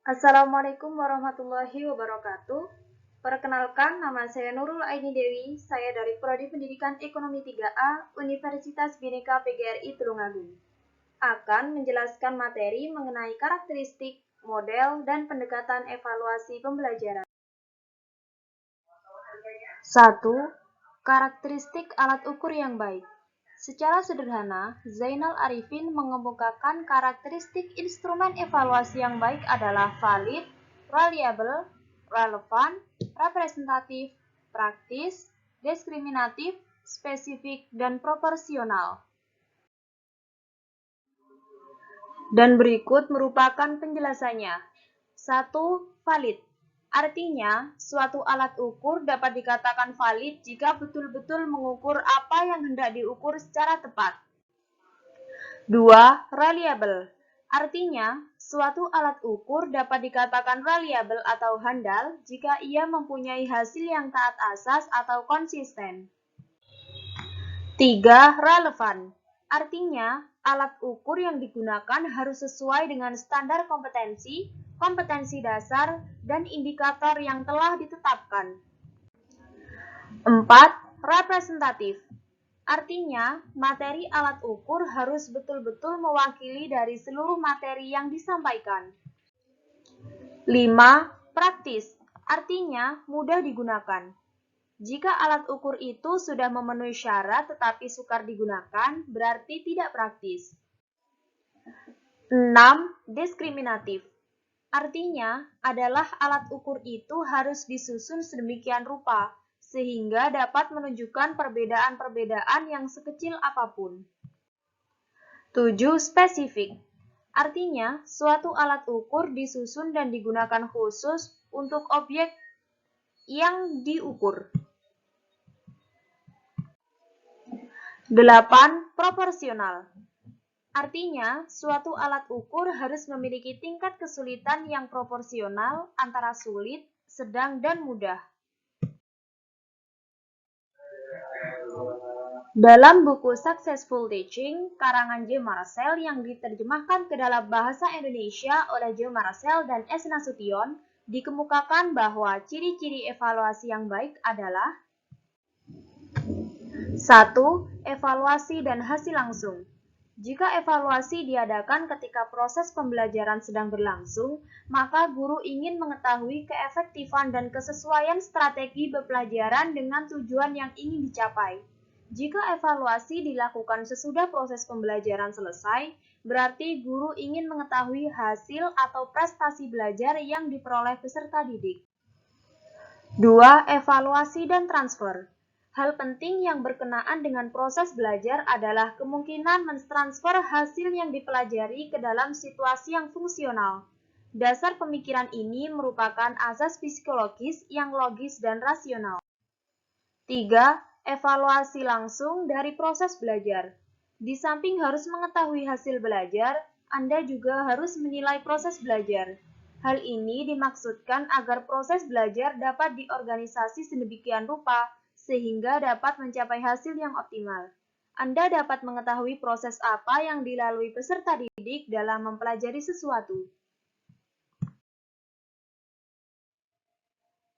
Assalamualaikum warahmatullahi wabarakatuh. Perkenalkan, nama saya Nurul Aini Dewi. Saya dari Prodi Pendidikan Ekonomi 3A, Universitas Bhinneka PGRI Tulungagung. Akan menjelaskan materi mengenai karakteristik, model, dan pendekatan evaluasi pembelajaran. 1. Karakteristik alat ukur yang baik. Secara sederhana, Zainal Arifin mengemukakan karakteristik instrumen evaluasi yang baik adalah valid, reliable, relevan, representatif, praktis, diskriminatif, spesifik, dan proporsional. Dan berikut merupakan penjelasannya. 1. Valid. Artinya, suatu alat ukur dapat dikatakan valid jika betul-betul mengukur apa yang hendak diukur secara tepat. 2. Reliable. Artinya, suatu alat ukur dapat dikatakan reliable atau handal jika ia mempunyai hasil yang taat asas atau konsisten. 3. Relevan. Artinya, alat ukur yang digunakan harus sesuai dengan standar kompetensi, kompetensi dasar, dan indikator yang telah ditetapkan. 4. Representatif. Artinya, materi alat ukur harus betul-betul mewakili dari seluruh materi yang disampaikan. 5. Praktis. Artinya, mudah digunakan. Jika alat ukur itu sudah memenuhi syarat tetapi sukar digunakan, berarti tidak praktis. 6. Diskriminatif. Artinya adalah alat ukur itu harus disusun sedemikian rupa, sehingga dapat menunjukkan perbedaan-perbedaan yang sekecil apapun. 7. Spesifik. Artinya, suatu alat ukur disusun dan digunakan khusus untuk objek yang diukur. 8. Proporsional. Artinya, suatu alat ukur harus memiliki tingkat kesulitan yang proporsional antara sulit, sedang, dan mudah. Dalam buku Successful Teaching, karangan J. Marcel yang diterjemahkan ke dalam bahasa Indonesia oleh J. Marcel dan S. Nasution, dikemukakan bahwa ciri-ciri evaluasi yang baik adalah 1. Evaluasi dan hasil langsung. Jika evaluasi diadakan ketika proses pembelajaran sedang berlangsung, maka guru ingin mengetahui keefektifan dan kesesuaian strategi pembelajaran dengan tujuan yang ingin dicapai. Jika evaluasi dilakukan sesudah proses pembelajaran selesai, berarti guru ingin mengetahui hasil atau prestasi belajar yang diperoleh peserta didik. 2. Evaluasi dan transfer. Hal penting yang berkenaan dengan proses belajar adalah kemungkinan mentransfer hasil yang dipelajari ke dalam situasi yang fungsional. Dasar pemikiran ini merupakan asas psikologis yang logis dan rasional. 3. Evaluasi langsung dari proses belajar. Di samping harus mengetahui hasil belajar, Anda juga harus menilai proses belajar. Hal ini dimaksudkan agar proses belajar dapat diorganisasi sedemikian rupa sehingga dapat mencapai hasil yang optimal. Anda dapat mengetahui proses apa yang dilalui peserta didik dalam mempelajari sesuatu.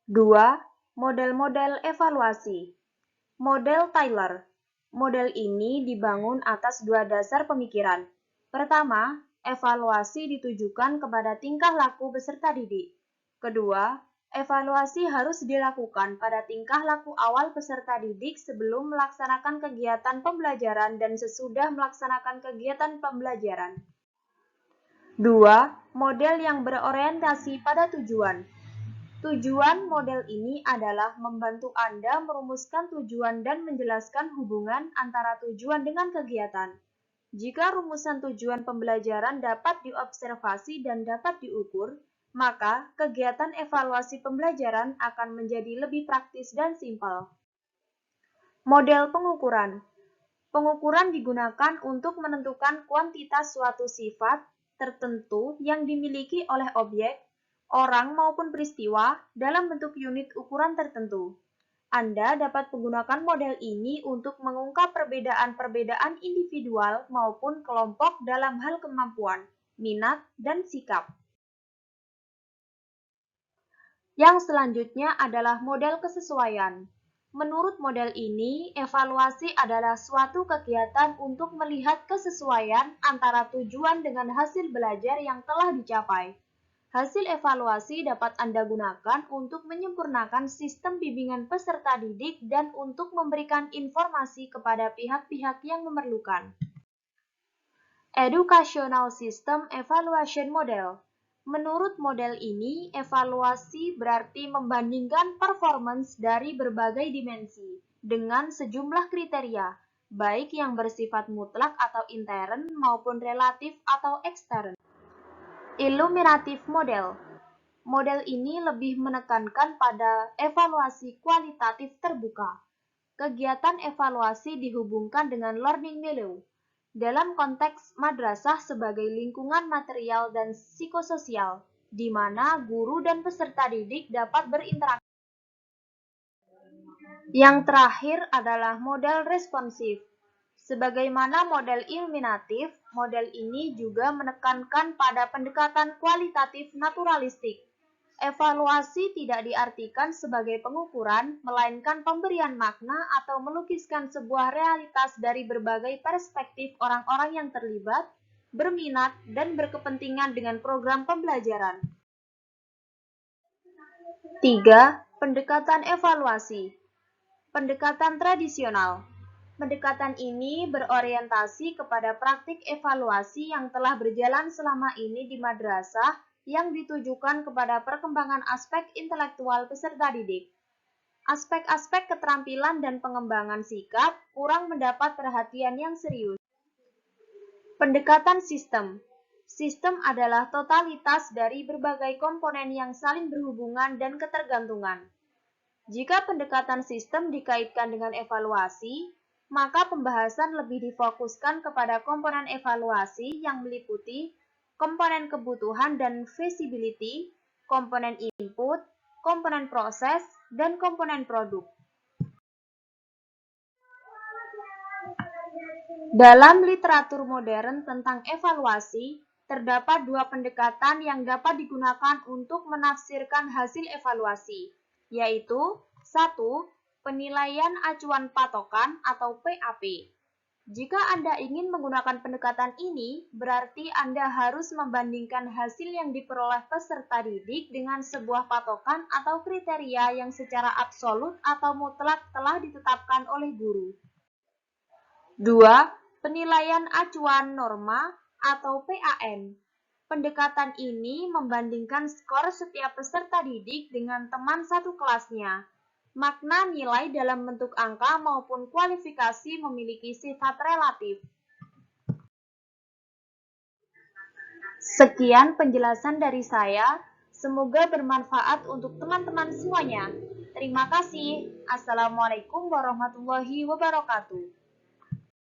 2. Model-model evaluasi. Model Taylor. Model ini dibangun atas dua dasar pemikiran. Pertama, evaluasi ditujukan kepada tingkah laku peserta didik. Kedua, evaluasi harus dilakukan pada tingkah laku awal peserta didik sebelum melaksanakan kegiatan pembelajaran dan sesudah melaksanakan kegiatan pembelajaran. 2. Model yang berorientasi pada tujuan. Tujuan model ini adalah membantu Anda merumuskan tujuan dan menjelaskan hubungan antara tujuan dengan kegiatan. Jika rumusan tujuan pembelajaran dapat diobservasi dan dapat diukur, maka kegiatan evaluasi pembelajaran akan menjadi lebih praktis dan simpel. Model pengukuran. Pengukuran digunakan untuk menentukan kuantitas suatu sifat tertentu yang dimiliki oleh objek, orang maupun peristiwa dalam bentuk unit ukuran tertentu. Anda dapat menggunakan model ini untuk mengungkap perbedaan-perbedaan individual maupun kelompok dalam hal kemampuan, minat, dan sikap. Yang selanjutnya adalah model kesesuaian. Menurut model ini, evaluasi adalah suatu kegiatan untuk melihat kesesuaian antara tujuan dengan hasil belajar yang telah dicapai. Hasil evaluasi dapat Anda gunakan untuk menyempurnakan sistem bimbingan peserta didik dan untuk memberikan informasi kepada pihak-pihak yang memerlukan. Educational System Evaluation Model. Menurut model ini, evaluasi berarti membandingkan performance dari berbagai dimensi dengan sejumlah kriteria, baik yang bersifat mutlak atau intern maupun relatif atau ekstern. Illuminative Model. Model ini lebih menekankan pada evaluasi kualitatif terbuka. Kegiatan evaluasi dihubungkan dengan learning milieu dalam konteks madrasah sebagai lingkungan material dan psikososial, di mana guru dan peserta didik dapat berinteraksi. Yang terakhir adalah model responsif. Sebagaimana model illuminatif, model ini juga menekankan pada pendekatan kualitatif naturalistik. Evaluasi tidak diartikan sebagai pengukuran, melainkan pemberian makna atau melukiskan sebuah realitas dari berbagai perspektif orang-orang yang terlibat, berminat, dan berkepentingan dengan program pembelajaran. 3. Pendekatan evaluasi. Pendekatan tradisional. Pendekatan ini berorientasi kepada praktik evaluasi yang telah berjalan selama ini di madrasah yang ditujukan kepada perkembangan aspek intelektual peserta didik. Aspek-aspek keterampilan dan pengembangan sikap kurang mendapat perhatian yang serius. Pendekatan sistem. Sistem adalah totalitas dari berbagai komponen yang saling berhubungan dan ketergantungan. Jika pendekatan sistem dikaitkan dengan evaluasi, maka pembahasan lebih difokuskan kepada komponen evaluasi yang meliputi komponen kebutuhan dan feasibility, komponen input, komponen proses, dan komponen produk. Dalam literatur modern tentang evaluasi, terdapat dua pendekatan yang dapat digunakan untuk menafsirkan hasil evaluasi, yaitu 1. Penilaian acuan patokan atau PAP. Jika Anda ingin menggunakan pendekatan ini, berarti Anda harus membandingkan hasil yang diperoleh peserta didik dengan sebuah patokan atau kriteria yang secara absolut atau mutlak telah ditetapkan oleh guru. 2. Penilaian acuan norma atau PAN. Pendekatan ini membandingkan skor setiap peserta didik dengan teman satu kelasnya. Makna nilai dalam bentuk angka maupun kualifikasi memiliki sifat relatif. Sekian penjelasan dari saya, semoga bermanfaat untuk teman-teman semuanya. Terima kasih. Assalamualaikum warahmatullahi wabarakatuh.